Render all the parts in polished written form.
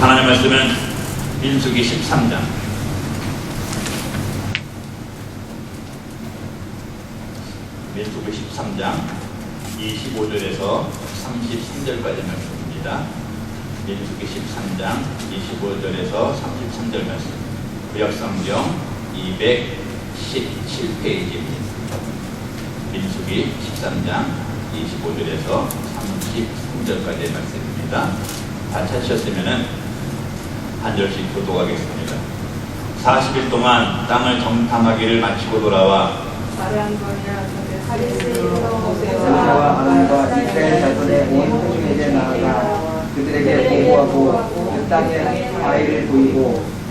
하나님의 말씀은 민수기 13장 민수기 13장 25절에서 33절까지 말씀입니다. 민수기 13장 25절에서 33절 말씀, 구약성경 217페이지입니다. 민수기 13장 25절에서 33절까지의 말씀입니다. 다 찾으셨으면 한 절씩 교독하겠습니다. 40일 동안 땅을 정탐하기를 마치고 돌아와 모세와 아론과 이스라엘 자손의 온 회중에게 나아가 그들에게 보고하고 그 땅에 과일을 보이고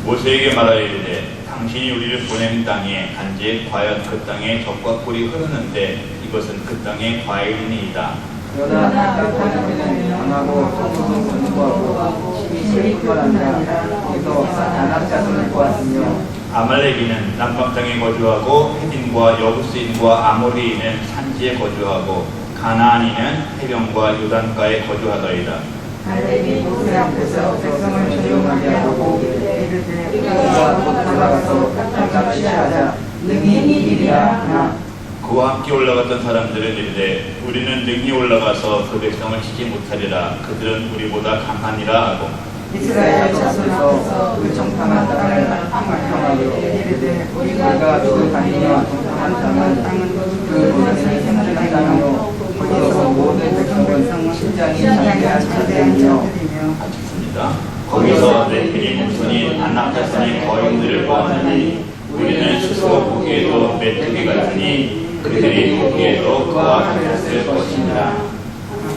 모세에게 말하여 이르되 당신이 우리를 보낸 땅에 간직 과연 그 땅에 젖과 꿀이 흐르는데 이것은 그 땅의 과일이니이다. 그러나 그 땅에는 강하고 성소는 견고하고 힘이 뿐만 아니라 거기서 아낙 자손을 보았으며 아말렉인은 남방 땅에 거주하고 헤딘과 여부스인과 아모리인은 산지에 거주하고 가나안인은 해변과 요단가에 거주하더이다. 하나님이 모세 앞에서 백성을 조용하게 하고 우리가 곧 올라가서 땅을 취하자 능히 이기리라 하나 그와 함께 올라갔던 사람들은 이르되 우리는 능히 올라가서 그 백성을 치지 못하리라. 그들은 우리보다 강하니라 하고 이스라엘 자손에서 그 정탐한 땅을 평하여 이르되 우리가 그 다니며 정탐한 땅은 그 모든 생존한 땅이요 거기서 모든 백성은 심장이 장대한 자들이며 하셨습니다. 거기서 레필인 후손이 아낙 자손이 거인들을 보았느니 우리는 스스로 보기에도 메뚜기 같으니 그들이 보기에도 그와 같았을 것입니다.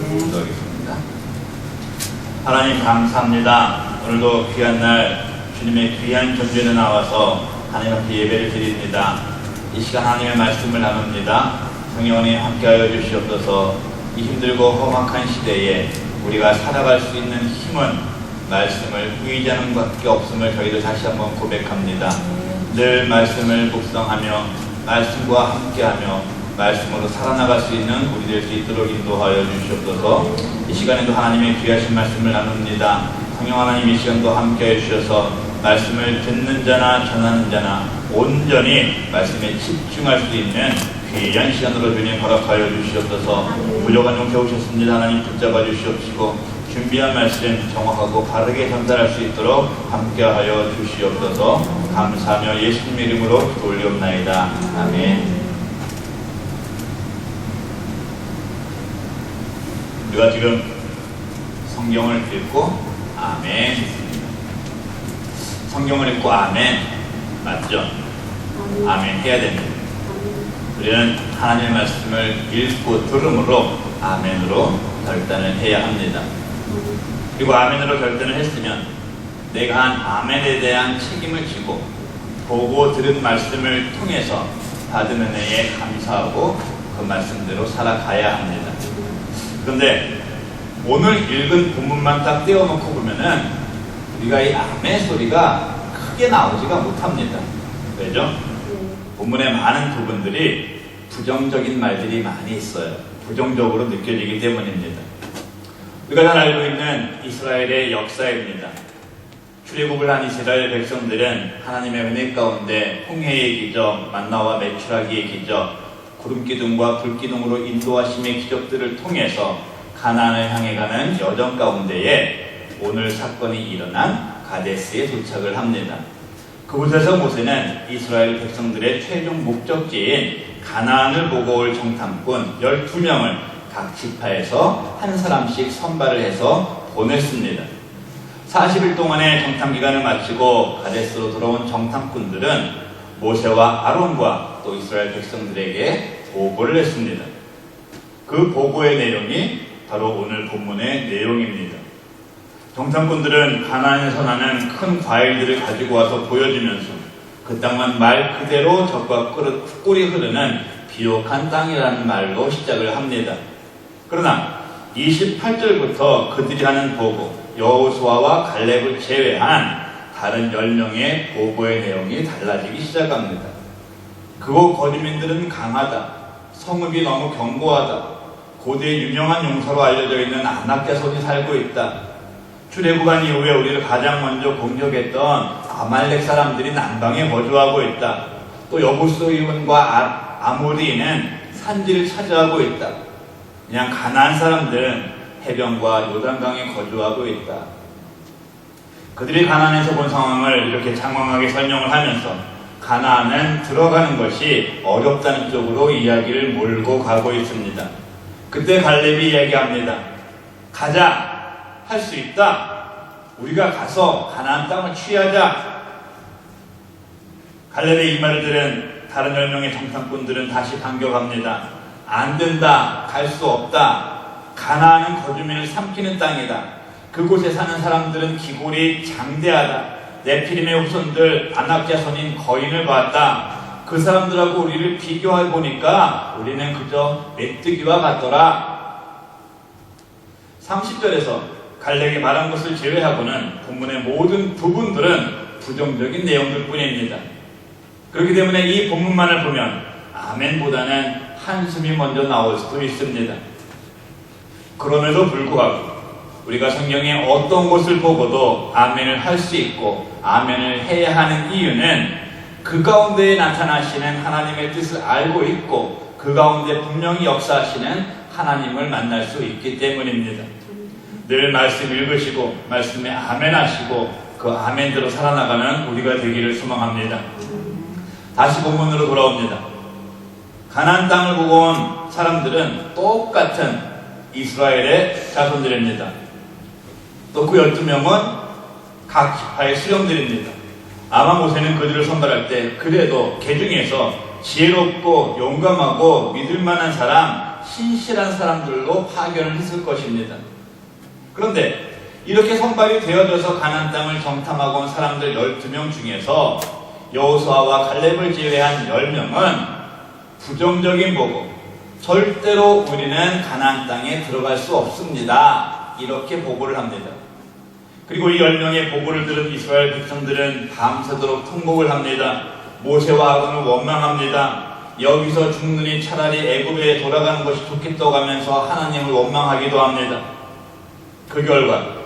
기도하겠습니다. 하나님 감사합니다. 오늘도 귀한 날 주님의 귀한 존재로 나와서 하나님 앞에 예배를 드립니다. 이 시간 하나님의 말씀을 나눕니다. 성령님 함께하여 주시옵소서. 이 힘들고 험악한 시대에 우리가 살아갈 수 있는 힘은 말씀을 의지하는 것밖에 없음을 저희들 다시 한번 고백합니다. 늘 말씀을 묵상하며 말씀과 함께하며 말씀으로 살아나갈 수 있는 우리 될 수 있도록 인도하여 주시옵소서. 이 시간에도 하나님의 귀하신 말씀을 나눕니다. 성령 하나님 이 시간도 함께해 주셔서 말씀을 듣는 자나 전하는 자나 온전히 말씀에 집중할 수 있는 귀한 시간으로 주님 허락하여 주시옵소서. 부족한 용 세우셨습니다. 하나님 붙잡아 주시옵시고 준비한 말씀 정확하고 바르게 전달할 수 있도록 함께하여 주시옵소서. 감사하며 예수님 이름으로 기도 올리옵나이다. 아멘. 우리가 지금 성경을 읽고 아멘 성경을 읽고 아멘 맞죠? 아멘 해야 됩니다. 우리는 하나님의 말씀을 읽고 들음으로 아멘으로 결단을 해야 합니다. 그리고 아멘으로 결단을 했으면 내가 한 아멘에 대한 책임을 지고 보고 들은 말씀을 통해서 받은 은혜에 감사하고 그 말씀대로 살아가야 합니다. 그런데 오늘 읽은 본문만 딱 떼어놓고 보면은 우리가 이 아멘 소리가 크게 나오지가 못합니다. 왜죠? 본문의 많은 부분들이 부정적인 말들이 많이 있어요. 부정적으로 느껴지기 때문입니다. 우리가 잘 알고 있는 이스라엘의 역사입니다. 출애굽을 한 이스라엘 백성들은 하나님의 은혜 가운데 홍해의 기적, 만나와 메추라기의 기적, 구름기둥과 불기둥으로 인도하심의 기적들을 통해서 가나안을 향해 가는 여정 가운데에 오늘 사건이 일어난 가데스에 도착을 합니다. 그곳에서 모세는 이스라엘 백성들의 최종 목적지인 가나안을 보고 올 정탐꾼 12명을 각 지파에서 한 사람씩 선발을 해서 보냈습니다. 40일 동안의 정탐 기간을 마치고 가데스로 돌아온 정탐꾼들은 모세와 아론과 또 이스라엘 백성들에게 보고를 했습니다. 그 보고의 내용이 바로 오늘 본문의 내용입니다. 정탐꾼들은 가나안에서 나는 큰 과일들을 가지고 와서 보여주면서 그 땅은 말 그대로 젖과 꿀이 흐르는 비옥한 땅이라는 말로 시작을 합니다. 그러나 28절부터 그들이 하는 보고, 여호수아와 갈렙을 제외한 다른 10명의 보고의 내용이 달라지기 시작합니다. 그곳 거주민들은 강하다, 성읍이 너무 견고하다, 고대 유명한 용사로 알려져 있는 아낙 자손이 살고 있다, 출애굽한 이후에 우리를 가장 먼저 공격했던 아말렉 사람들이 남방에 거주하고 있다. 또 여부스인과 아모리는 산지를 차지하고 있다. 그냥 가나안 사람들은 해변과 요단강에 거주하고 있다. 그들이 가나안에서 본 상황을 이렇게 장황하게 설명을 하면서 가나안은 들어가는 것이 어렵다는 쪽으로 이야기를 몰고 가고 있습니다. 그때 갈렙이 이야기합니다. 가자! 할 수 있다! 우리가 가서 가나안 땅을 취하자! 갈렙의 이 말을 들은 다른 10명의 정탐꾼들은 다시 반격합니다. 안 된다! 갈 수 없다! 가나안은 거주민을 삼키는 땅이다. 그곳에 사는 사람들은 기골이 장대하다. 네피림의 후손들 아낙 자손인 거인을 봤다. 그 사람들하고 우리를 비교해 보니까 우리는 그저 메뚜기와 같더라. 30절에서 갈렙이 말한 것을 제외하고는 본문의 모든 부분들은 부정적인 내용들 뿐입니다. 그렇기 때문에 이 본문만을 보면 아멘보다는 한숨이 먼저 나올 수도 있습니다. 그럼에도 불구하고 우리가 성경의 어떤 것을 보고도 아멘을 할 수 있고 아멘을 해야 하는 이유는 그 가운데에 나타나시는 하나님의 뜻을 알고 있고 그 가운데 분명히 역사하시는 하나님을 만날 수 있기 때문입니다. 늘 말씀 읽으시고 말씀에 아멘 하시고 그 아멘대로 살아나가는 우리가 되기를 소망합니다. 다시 본문으로 돌아옵니다. 가나안 땅을 보고 온 사람들은 똑같은 이스라엘의 자손들입니다. 또 그 12명은 각 지파의 수령들입니다. 아마 모세는 그들을 선발할 때 그래도 그 중에서 지혜롭고 용감하고 믿을만한 사람, 신실한 사람들로 파견을 했을 것입니다. 그런데 이렇게 선발이 되어져서 가나안 땅을 정탐하고 온 사람들 12명 중에서 여호수아와 갈렙을 제외한 10명은 부정적인 보고 절대로 우리는 가나안 땅에 들어갈 수 없습니다. 이렇게 보고를 합니다. 그리고 이 10명의 보고를 들은 이스라엘 백성들은 밤새도록 통곡을 합니다. 모세와 아론을 원망합니다. 여기서 죽느니 차라리 애굽에 돌아가는 것이 좋겠다고 하면서 하나님을 원망하기도 합니다. 그 결과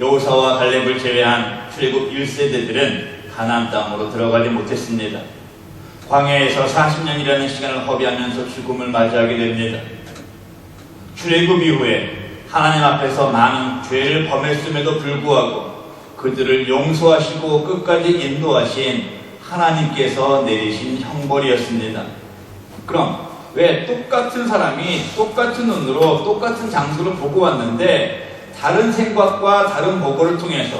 여호수아와 갈렙을 제외한 출애굽 1세대들은 가나안 땅으로 들어가지 못했습니다. 광야에서 40년이라는 시간을 허비하면서 죽음을 맞이하게 됩니다. 출애굽 이후에 하나님 앞에서 많은 죄를 범했음에도 불구하고 그들을 용서하시고 끝까지 인도하신 하나님께서 내리신 형벌이었습니다. 그럼 왜 똑같은 사람이 똑같은 눈으로 똑같은 장소를 보고 왔는데 다른 생각과 다른 보고를 통해서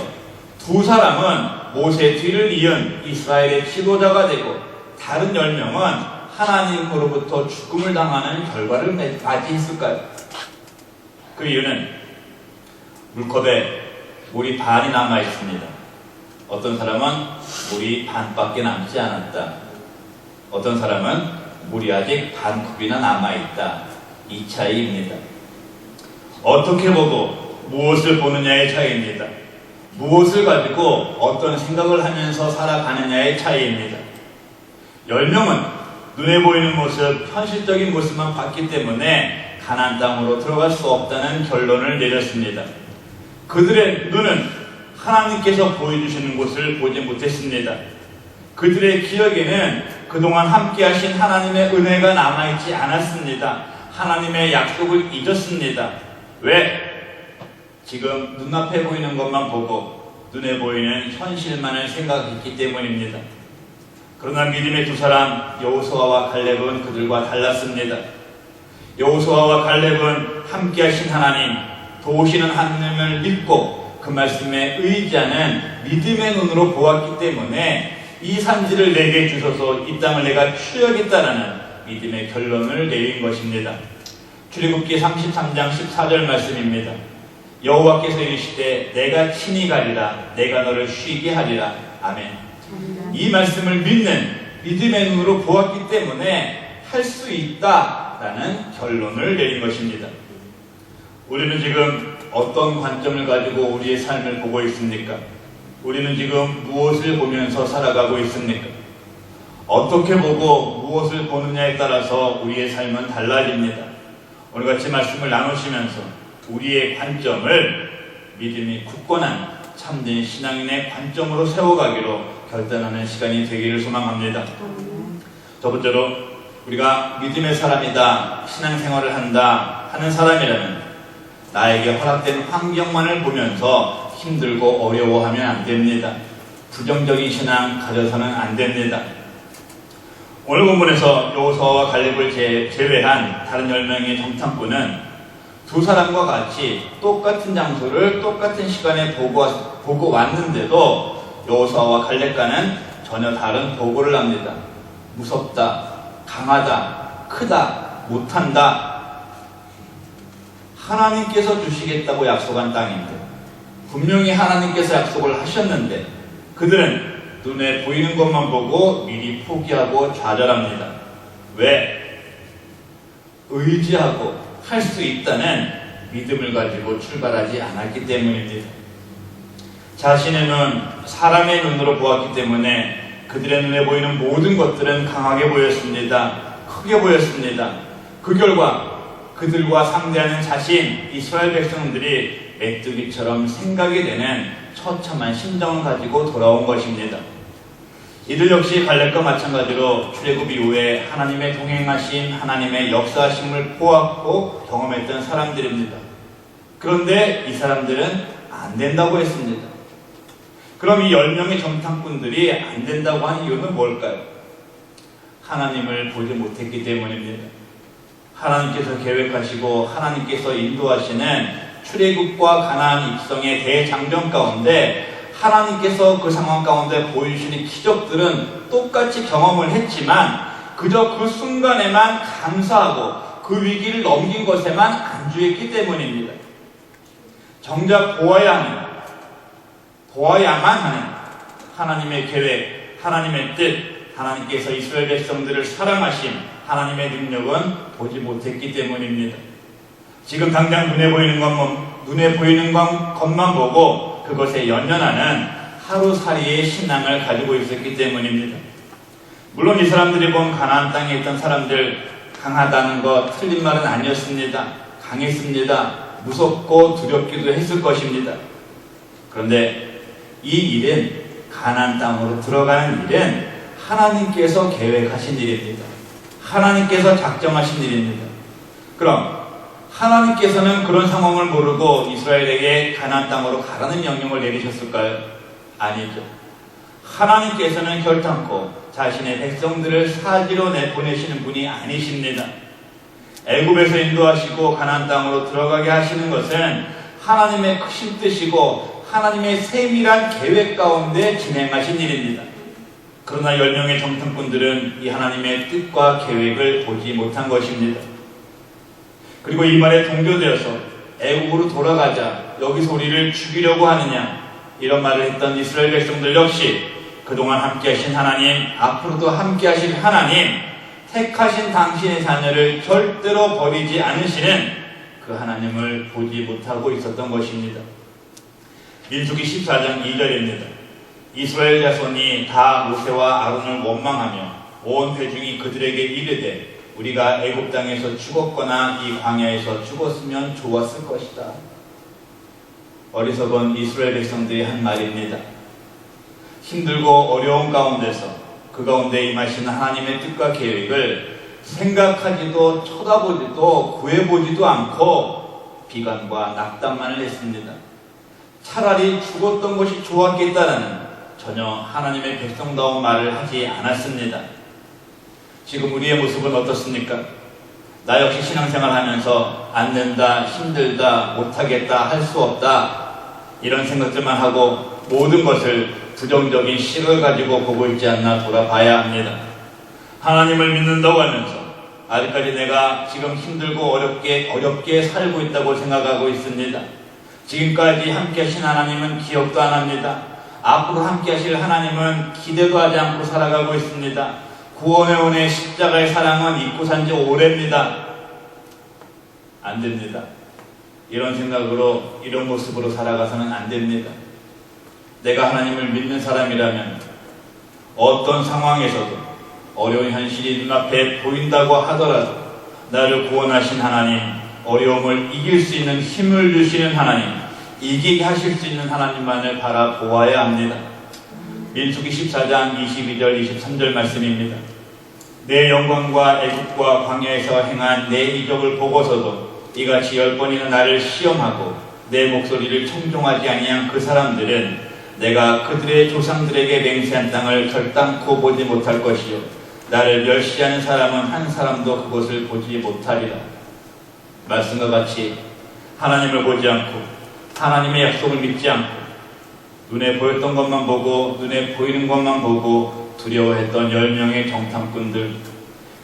두 사람은 모세 뒤를 이은 이스라엘의 지도자가 되고 다른 10명은 하나님으로부터 죽음을 당하는 결과를 맞이했을까요? 그 이유는 물컵에 물이 반이 남아 있습니다. 어떤 사람은 물이 반밖에 남지 않았다. 어떤 사람은 물이 아직 반컵이나 남아 있다. 이 차이입니다. 어떻게 보고 무엇을 보느냐의 차이입니다. 무엇을 가지고 어떤 생각을 하면서 살아가느냐의 차이입니다. 10명은 눈에 보이는 모습, 현실적인 모습만 봤기 때문에 가나안 땅으로 들어갈 수 없다는 결론을 내렸습니다. 그들의 눈은 하나님께서 보여주시는 곳을 보지 못했습니다. 그들의 기억에는 그동안 함께 하신 하나님의 은혜가 남아있지 않았습니다. 하나님의 약속을 잊었습니다. 왜? 지금 눈앞에 보이는 것만 보고 눈에 보이는 현실만을 생각했기 때문입니다. 그러나 믿음의 두 사람 여호수아와 갈렙은 그들과 달랐습니다. 여호수아와 갈렙은 함께 하신 하나님, 도우시는 하나님을 믿고 그 말씀에 의지하는 믿음의 눈으로 보았기 때문에 이 산지를 내게 주셔서 이 땅을 내가 취하겠다라는 믿음의 결론을 내린 것입니다. 출애굽기 33장 14절 말씀입니다. 여호와께서 이르시되 내가 친히 가리라, 내가 너를 쉬게 하리라. 아멘. 이 말씀을 믿는 믿음의 눈으로 보았기 때문에 할 수 있다라는 결론을 내린 것입니다. 우리는 지금 어떤 관점을 가지고 우리의 삶을 보고 있습니까? 우리는 지금 무엇을 보면서 살아가고 있습니까? 어떻게 보고 무엇을 보느냐에 따라서 우리의 삶은 달라집니다. 오늘같이 말씀을 나누시면서 우리의 관점을 믿음이 굳건한 참된 신앙인의 관점으로 세워가기로 결단하는 시간이 되기를 소망합니다. 첫 번째로, 우리가 믿음의 사람이다, 신앙생활을 한다 하는 사람이라면 나에게 허락된 환경만을 보면서 힘들고 어려워하면 안 됩니다. 부정적인 신앙 가져서는 안 됩니다. 오늘 본문에서 여호수아와 갈렙을 제외한 다른 10명의 정탐꾼은 두 사람과 같이 똑같은 장소를 똑같은 시간에 보고 왔는데도 여호수아와 갈렙과는 전혀 다른 보고를 합니다. 무섭다, 강하다, 크다, 못한다. 하나님께서 주시겠다고 약속한 땅인데, 분명히 하나님께서 약속을 하셨는데 그들은 눈에 보이는 것만 보고 미리 포기하고 좌절합니다. 왜? 의지하고 할 수 있다는 믿음을 가지고 출발하지 않았기 때문입니다. 자신의 눈, 사람의 눈으로 보았기 때문에 그들의 눈에 보이는 모든 것들은 강하게 보였습니다. 크게 보였습니다. 그 결과 그들과 상대하는 자신, 이스라엘 백성들이 메뚜기처럼 생각이 되는 처참한 심정을 가지고 돌아온 것입니다. 이들 역시 갈렙과 마찬가지로 출애굽 이후에 하나님의 동행하심, 하나님의 역사하심을 보았고 경험했던 사람들입니다. 그런데 이 사람들은 안 된다고 했습니다. 그럼 이 10명의 정탐꾼들이 안 된다고 한 이유는 뭘까요? 하나님을 보지 못했기 때문입니다. 하나님께서 계획하시고 하나님께서 인도하시는 출애굽과 가나안 입성의 대장정 가운데 하나님께서 그 상황 가운데 보여주시는 기적들은 똑같이 경험을 했지만 그저 그 순간에만 감사하고 그 위기를 넘긴 것에만 안주했기 때문입니다. 정작 보아야만 하는 하나님의 계획, 하나님의 뜻, 하나님께서 이스라엘 백성들을 사랑하신 하나님의 능력은 보지 못했기 때문입니다. 지금 당장 눈에 보이는 것만 보고 그것에 연연하는 하루살이의 신앙을 가지고 있었기 때문입니다. 물론 이 사람들이 본 가나안 땅에 있던 사람들 강하다는 것 틀린 말은 아니었습니다. 강했습니다. 무섭고 두렵기도 했을 것입니다. 그런데 이 일은, 가나안 땅으로 들어가는 일은 하나님께서 계획하신 일입니다. 하나님께서 작정하신 일입니다. 그럼 하나님께서는 그런 상황을 모르고 이스라엘에게 가나안 땅으로 가라는 명령을 내리셨을까요? 아니죠. 하나님께서는 결단코 자신의 백성들을 사지로 내보내시는 분이 아니십니다. 애굽에서 인도하시고 가나안 땅으로 들어가게 하시는 것은 하나님의 크신 뜻이고 하나님의 세밀한 계획 가운데 진행하신 일입니다. 그러나 10명의 정탐꾼들은 이 하나님의 뜻과 계획을 보지 못한 것입니다. 그리고 이 말에 동조되어서 애국으로 돌아가자, 여기서 우리를 죽이려고 하느냐, 이런 말을 했던 이스라엘 백성들 역시 그동안 함께하신 하나님, 앞으로도 함께하실 하나님, 택하신 당신의 자녀를 절대로 버리지 않으시는 그 하나님을 보지 못하고 있었던 것입니다. 민수기 14장 2절입니다. 이스라엘 자손이 다 모세와 아론을 원망하며 온 회중이 그들에게 이르되 우리가 애굽 땅에서 죽었거나 이 광야에서 죽었으면 좋았을 것이다. 어리석은 이스라엘 백성들이 한 말입니다. 힘들고 어려운 가운데서 그 가운데 임하시는 하나님의 뜻과 계획을 생각하지도 쳐다보지도 구해보지도 않고 비관과 낙담만을 했습니다. 차라리 죽었던 것이 좋았겠다라는 전혀 하나님의 백성다운 말을 하지 않았습니다. 지금 우리의 모습은 어떻습니까? 나 역시 신앙생활 하면서 안 된다, 힘들다, 못하겠다, 할 수 없다 이런 생각들만 하고 모든 것을 부정적인 시를 가지고 보고 있지 않나 돌아봐야 합니다. 하나님을 믿는다고 하면서 아직까지 내가 지금 힘들고 어렵게 살고 있다고 생각하고 있습니다. 지금까지 함께 하신 하나님은 기억도 안 합니다. 앞으로 함께 하실 하나님은 기대도 하지 않고 살아가고 있습니다. 구원해온의 십자가의 사랑은 잊고 산 지 오래입니다. 안 됩니다. 이런 생각으로, 이런 모습으로 살아가서는 안 됩니다. 내가 하나님을 믿는 사람이라면 어떤 상황에서도 어려운 현실이 눈앞에 보인다고 하더라도 나를 구원하신 하나님, 어려움을 이길 수 있는 힘을 주시는 하나님, 이기게 하실 수 있는 하나님만을 바라보아야 합니다. 민수기 14장 22절 23절 말씀입니다. 내 영광과 애국과 광야에서 행한 내 이적을 보고서도 이같이 10번이나 나를 시험하고 내 목소리를 청종하지 아니한 그 사람들은 내가 그들의 조상들에게 맹세한 땅을 결단코 보지 못할 것이요 나를 멸시하는 사람은 한 사람도 그것을 보지 못하리라. 말씀과 같이 하나님을 보지 않고 하나님의 약속을 믿지 않고 눈에 보였던 것만 보고 눈에 보이는 것만 보고 두려워했던 10명의 정탐꾼들,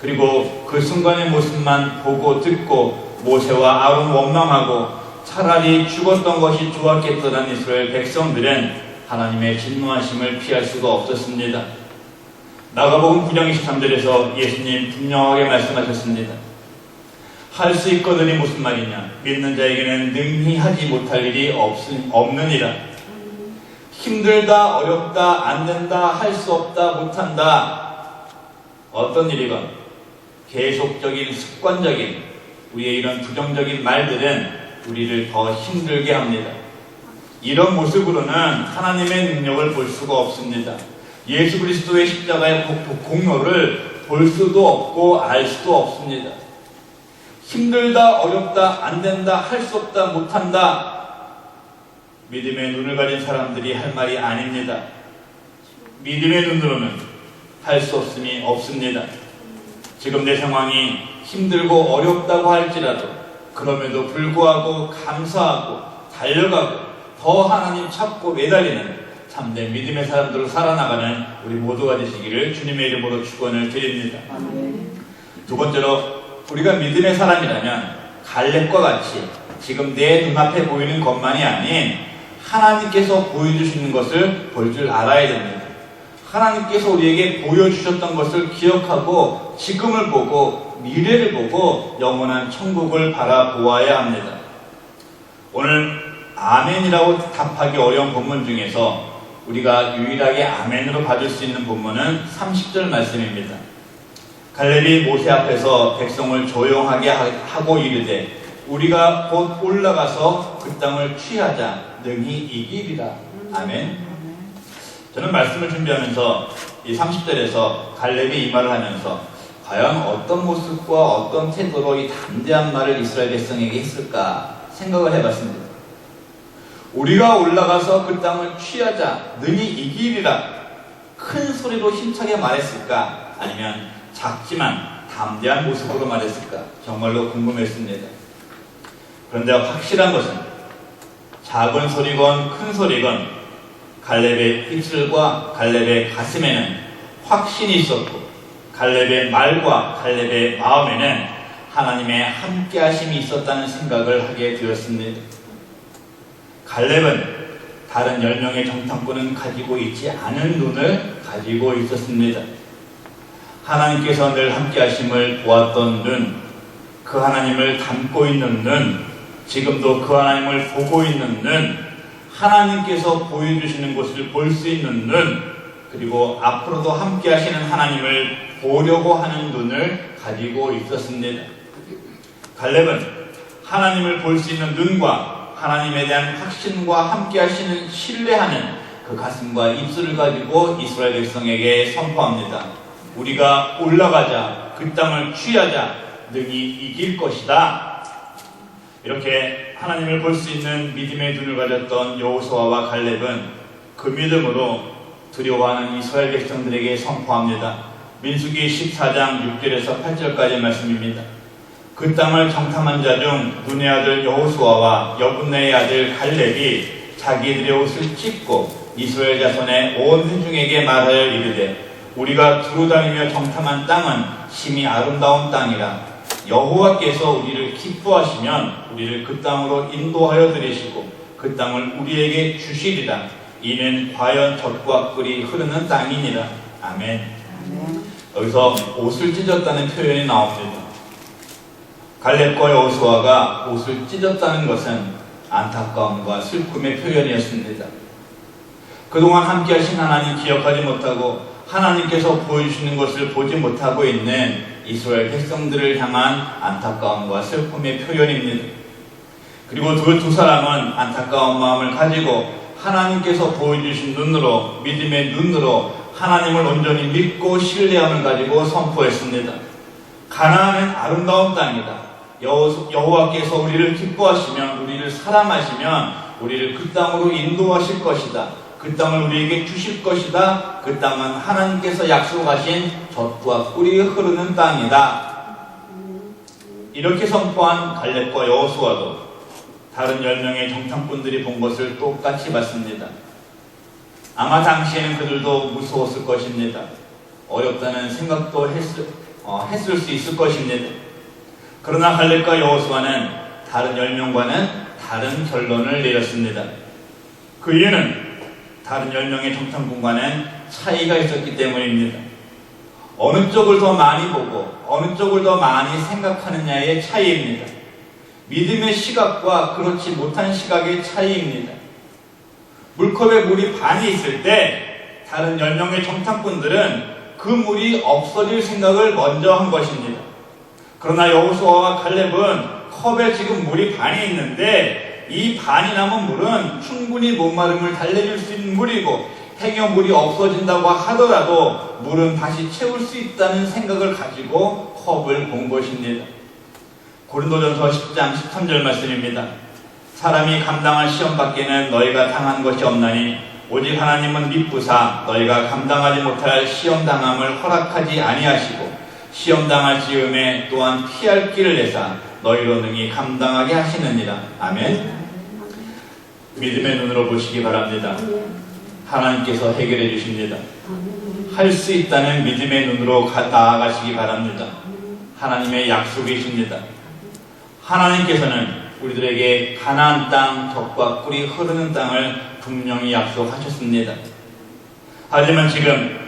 그리고 그 순간의 모습만 보고 듣고 모세와 아론 원망하고 차라리 죽었던 것이 좋았겠더란 이스라엘 백성들은 하나님의 진노하심을 피할 수가 없었습니다. 마가복음 9장 23절에서 예수님 분명하게 말씀하셨습니다. 할 수 있거든이 무슨 말이냐? 믿는 자에게는 능히 하지 못할 일이 없느니라. 힘들다, 어렵다, 안 된다, 할 수 없다, 못한다. 어떤 일이건 계속적인 습관적인 우리의 이런 부정적인 말들은 우리를 더 힘들게 합니다. 이런 모습으로는 하나님의 능력을 볼 수가 없습니다. 예수 그리스도의 십자가의 공로를 볼 수도 없고 알 수도 없습니다. 힘들다, 어렵다, 안 된다, 할 수 없다, 못한다. 믿음의 눈을 가진 사람들이 할 말이 아닙니다. 믿음의 눈으로는 할 수 없음이 없습니다. 지금 내 상황이 힘들고 어렵다고 할지라도 그럼에도 불구하고 감사하고 달려가고 더 하나님 찾고 매달리는 참된 믿음의 사람들로 살아나가는 우리 모두가 되시기를 주님의 이름으로 축원을 드립니다. 두 번째로 우리가 믿음의 사람이라면 갈렙과 같이 지금 내 눈앞에 보이는 것만이 아닌 하나님께서 보여주시는 것을 볼 줄 알아야 됩니다. 하나님께서 우리에게 보여주셨던 것을 기억하고 지금을 보고 미래를 보고 영원한 천국을 바라보아야 합니다. 오늘 아멘이라고 답하기 어려운 본문 중에서 우리가 유일하게 아멘으로 받을 수 있는 본문은 30절 말씀입니다. 갈렙이 모세 앞에서 백성을 조용하게 하고 이르되 우리가 곧 올라가서 그 땅을 취하자 능히 이기리라. 아멘. 저는 말씀을 준비하면서 이 30절에서 갈렙이 이 말을 하면서 과연 어떤 모습과 어떤 태도로 이 담대한 말을 이스라엘 백성에게 했을까 생각을 해봤습니다. 우리가 올라가서 그 땅을 취하자 능히 이기리라 큰 소리로 힘차게 말했을까, 아니면 작지만 담대한 모습으로 말했을까 정말로 궁금했습니다. 그런데 확실한 것은 작은 소리건 큰 소리건 갈렙의 입술과 갈렙의 가슴에는 확신이 있었고 갈렙의 말과 갈렙의 마음에는 하나님의 함께하심이 있었다는 생각을 하게 되었습니다. 갈렙은 다른 10명의 정탐꾼은 가지고 있지 않은 눈을 가지고 있었습니다. 하나님께서 늘 함께하심을 보았던 눈, 그 하나님을 담고 있는 눈, 지금도 그 하나님을 보고 있는 눈, 하나님께서 보여주시는 것을 볼 수 있는 눈, 그리고 앞으로도 함께하시는 하나님을 보려고 하는 눈을 가지고 있었습니다. 갈렙은 하나님을 볼 수 있는 눈과 하나님에 대한 확신과 함께하시는 신뢰하는 그 가슴과 입술을 가지고 이스라엘 백성에게 선포합니다. 우리가 올라가자, 그 땅을 취하자, 능히 이길 것이다. 이렇게 하나님을 볼 수 있는 믿음의 눈을 가졌던 여호수아와 갈렙은 그 믿음으로 두려워하는 이스라엘 백성들에게 선포합니다. 민수기 14장 6절에서 8절까지 말씀입니다. 그 땅을 정탐한 자 중 눈의 아들 여호수아와 여분네의 아들 갈렙이 자기들의 옷을 찢고 이스라엘 자손의 온 회중에게 말하여 이르되 우리가 두루 다니며 정탐한 땅은 심히 아름다운 땅이라. 여호와께서 우리를 기뻐하시면 우리를 그 땅으로 인도하여 들이시고 그 땅을 우리에게 주시리라. 이는 과연 젖과 꿀이 흐르는 땅이니라. 아멘. 여기서 옷을 찢었다는 표현이 나옵니다. 갈렙과 여호수아가 옷을 찢었다는 것은 안타까움과 슬픔의 표현이었습니다. 그동안 함께하신 하나님 기억하지 못하고 하나님께서 보여주시는 것을 보지 못하고 있는 이스라엘 백성들을 향한 안타까움과 슬픔의 표현입니다. 그리고 그 두 사람은 안타까운 마음을 가지고 하나님께서 보여주신 눈으로, 믿음의 눈으로 하나님을 온전히 믿고 신뢰함을 가지고 선포했습니다. 가나안은 아름다운 땅이다. 여호와께서 우리를 기뻐하시면, 우리를 사랑하시면 우리를 그 땅으로 인도하실 것이다. 그 땅을 우리에게 주실 것이다. 그 땅은 하나님께서 약속하신 젖과 꿀이 흐르는 땅이다. 이렇게 선포한 갈렙과 여호수아도 다른 10명의 정탐꾼들이 본 것을 똑같이 봤습니다. 아마 당시에는 그들도 무서웠을 것입니다. 어렵다는 생각도 했을 수 있을 것입니다. 그러나 갈렙과 여호수아는 다른 10명과는 다른 결론을 내렸습니다. 그 이유는 다른 10명의 정탐꾼과는 차이가 있었기 때문입니다. 어느 쪽을 더 많이 보고 어느 쪽을 더 많이 생각하느냐의 차이입니다. 믿음의 시각과 그렇지 못한 시각의 차이입니다. 물컵에 물이 반이 있을 때 다른 10명의 정탐꾼들은 그 물이 없어질 생각을 먼저 한 것입니다. 그러나 여호수아와 갈렙은 컵에 지금 물이 반이 있는데 이 반이 남은 물은 충분히 목마름을 달래줄 수 있는 물이고 행여물이 없어진다고 하더라도 물은 다시 채울 수 있다는 생각을 가지고 컵을 본 것입니다. 고린도전서 10장 13절 말씀입니다. 사람이 감당할 시험 밖에는 너희가 당한 것이 없나니 오직 하나님은 미쁘사 너희가 감당하지 못할 시험 당함을 허락하지 아니하시고 시험 당할 즈음에 또한 피할 길을 내사 너희로 능히 감당하게 하시느니라. 아멘. 믿음의 눈으로 보시기 바랍니다. 하나님께서 해결해 주십니다. 할 수 있다는 믿음의 눈으로 나아가시기 바랍니다. 하나님의 약속이십니다. 하나님께서는 우리들에게 가나안 땅, 젖과 꿀이 흐르는 땅을 분명히 약속하셨습니다. 하지만 지금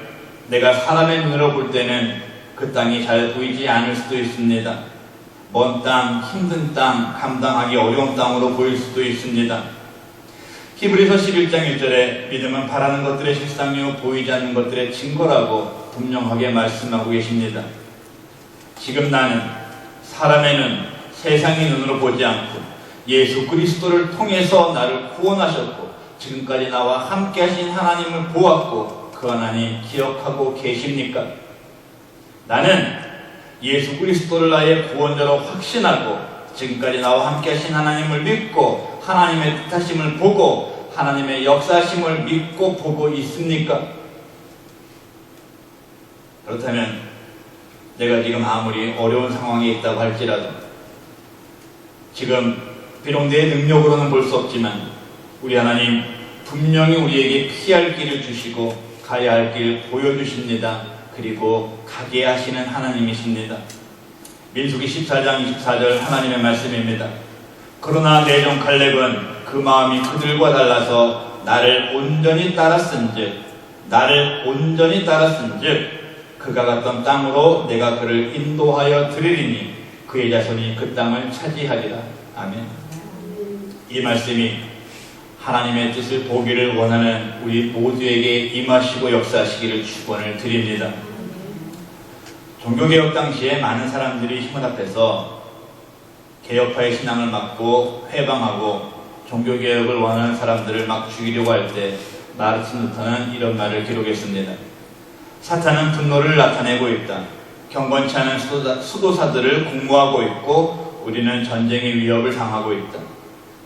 내가 사람의 눈으로 볼 때는 그 땅이 잘 보이지 않을 수도 있습니다. 먼 땅, 힘든 땅, 감당하기 어려운 땅으로 보일 수도 있습니다. 히브리서 11장 1절에 믿음은 바라는 것들의 실상이요 보이지 않는 것들의 증거라고 분명하게 말씀하고 계십니다. 지금 나는 사람의 눈, 세상의 눈으로 보지 않고 예수 그리스도를 통해서 나를 구원하셨고 지금까지 나와 함께 하신 하나님을 보았고 그 하나님 기억하고 계십니까? 나는 예수 그리스도를 나의 구원자로 확신하고 지금까지 나와 함께 하신 하나님을 믿고 하나님의 뜻하심을 보고 하나님의 역사심을 믿고 보고 있습니까? 그렇다면 내가 지금 아무리 어려운 상황에 있다고 할지라도 지금 비록 내 능력으로는 볼 수 없지만 우리 하나님 분명히 우리에게 피할 길을 주시고 가야 할 길 보여주십니다. 그리고 가게 하시는 하나님이십니다. 민수기 14장 24절 하나님의 말씀입니다. 그러나 내 종 갈렙은 그 마음이 그들과 달라서 나를 온전히 따랐은즉 그가 갔던 땅으로 내가 그를 인도하여 드리리니 그의 자손이 그 땅을 차지하리라. 아멘. 이 말씀이 하나님의 뜻을 보기를 원하는 우리 모두에게 임하시고 역사하시기를 축원을 드립니다. 종교개혁 당시에 많은 사람들이 힘을 합해서 개혁파의 신앙을 막고 회방하고 종교개혁을 원하는 사람들을 막 죽이려고 할 때 마르틴 루터는 이런 말을 기록했습니다. 사탄은 분노를 나타내고 있다. 경건치 않은 수도사들을 공모하고 있고 우리는 전쟁의 위협을 당하고 있다.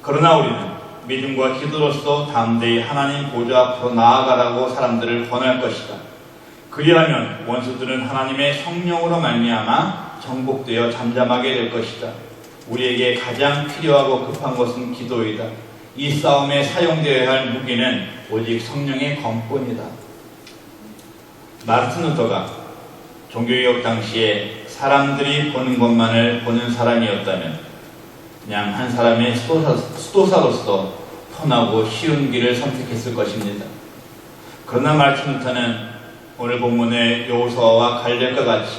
그러나 우리는 믿음과 기도로서 담대히 하나님 보좌 앞으로 나아가라고 사람들을 권할 것이다. 그리하면 원수들은 하나님의 성령으로 말미암아 정복되어 잠잠하게 될 것이다. 우리에게 가장 필요하고 급한 것은 기도이다. 이 싸움에 사용되어야 할 무기는 오직 성령의 검뿐이다. 마르틴 루터가 종교개혁 당시에 사람들이 보는 것만을 보는 사람이었다면 그냥 한 사람의 수도사로서 편하고 쉬운 길을 선택했을 것입니다. 그러나 마르틴 루터는 오늘 본문의 여호수아와 갈렙과 같이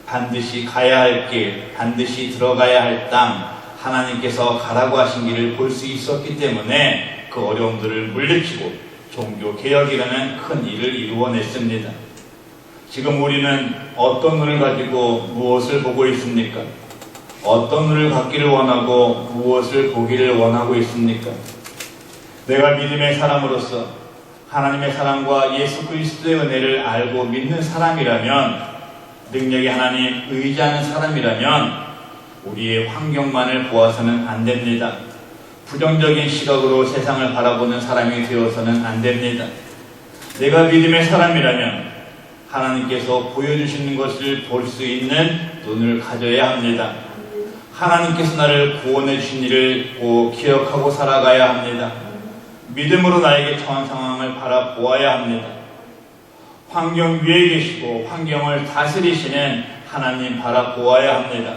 반드시 가야 할 길, 반드시 들어가야 할 땅, 하나님께서 가라고 하신 길을 볼 수 있었기 때문에 그 어려움들을 물리치고 종교개혁이라는 큰 일을 이루어냈습니다. 지금 우리는 어떤 눈을 가지고 무엇을 보고 있습니까? 어떤 눈을 갖기를 원하고 무엇을 보기를 원하고 있습니까? 내가 믿음의 사람으로서 하나님의 사랑과 예수 그리스도의 은혜를 알고 믿는 사람이라면, 능력이 하나님 의지하는 사람이라면 우리의 환경만을 보아서는 안 됩니다. 부정적인 시각으로 세상을 바라보는 사람이 되어서는 안 됩니다. 내가 믿음의 사람이라면 하나님께서 보여주시는 것을 볼 수 있는 눈을 가져야 합니다. 하나님께서 나를 구원해 주신 일을 꼭 기억하고 살아가야 합니다. 믿음으로 나에게 처한 상황을 바라보아야 합니다. 환경 위에 계시고 환경을 다스리시는 하나님 바라보아야 합니다.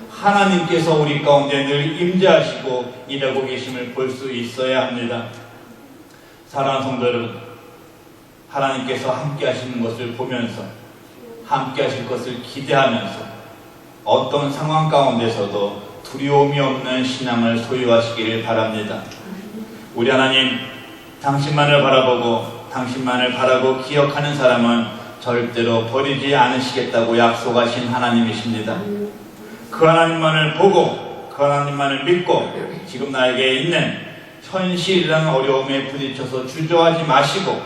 하나님께서 우리 가운데 늘 임재하시고 일하고 계심을 볼 수 있어야 합니다. 사랑하는 성도 여러분, 하나님께서 함께 하시는 것을 보면서, 함께 하실 것을 기대하면서 어떤 상황 가운데서도 두려움이 없는 신앙을 소유하시기를 바랍니다. 우리 하나님, 당신만을 바라보고 당신만을 바라고 기억하는 사람은 절대로 버리지 않으시겠다고 약속하신 하나님이십니다. 그 하나님만을 보고 그 하나님만을 믿고 지금 나에게 있는 현실이라는 어려움에 부딪혀서 주저하지 마시고,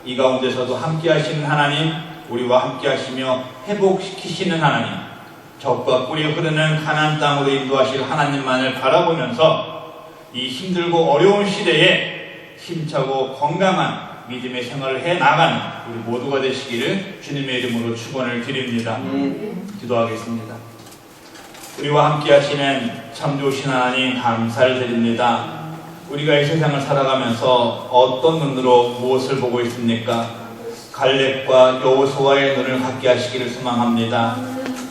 이 가운데서도 함께 하시는 하나님, 우리와 함께 하시며 회복시키시는 하나님, 적과 꿀이 흐르는 가나안 땅으로 인도하실 하나님만을 바라보면서 이 힘들고 어려운 시대에 힘차고 건강한 믿음의 생활을 해나가는 우리 모두가 되시기를 주님의 이름으로 축원을 드립니다. 기도하겠습니다. 우리와 함께 하시는 참 좋으신 하나님, 감사를 드립니다. 우리가 이 세상을 살아가면서 어떤 눈으로 무엇을 보고 있습니까? 갈렙과 여호수아의 눈을 갖게 하시기를 소망합니다.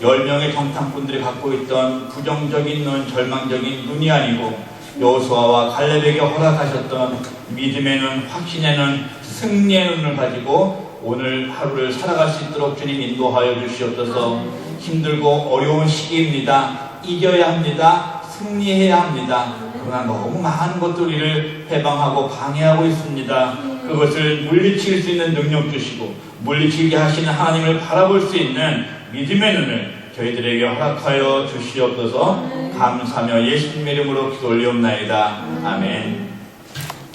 10명의 정탐꾼들이 갖고 있던 부정적인 눈, 절망적인 눈이 아니고 여호수아와 갈렙에게 허락하셨던 믿음의 눈, 확신의 눈, 승리의 눈을 가지고 오늘 하루를 살아갈 수 있도록 주님 인도하여 주시옵소서. 힘들고 어려운 시기입니다. 이겨야 합니다. 승리해야 합니다. 그러나 너무 많은 것들 우리를 해방하고 방해하고 있습니다. 그것을 물리칠 수 있는 능력 주시고 물리치게 하시는 하나님을 바라볼 수 있는 믿음의 눈을 저희들에게 허락하여 주시옵소서. 감사하며 예수님의 이름으로 기도 올리옵나이다. 아멘.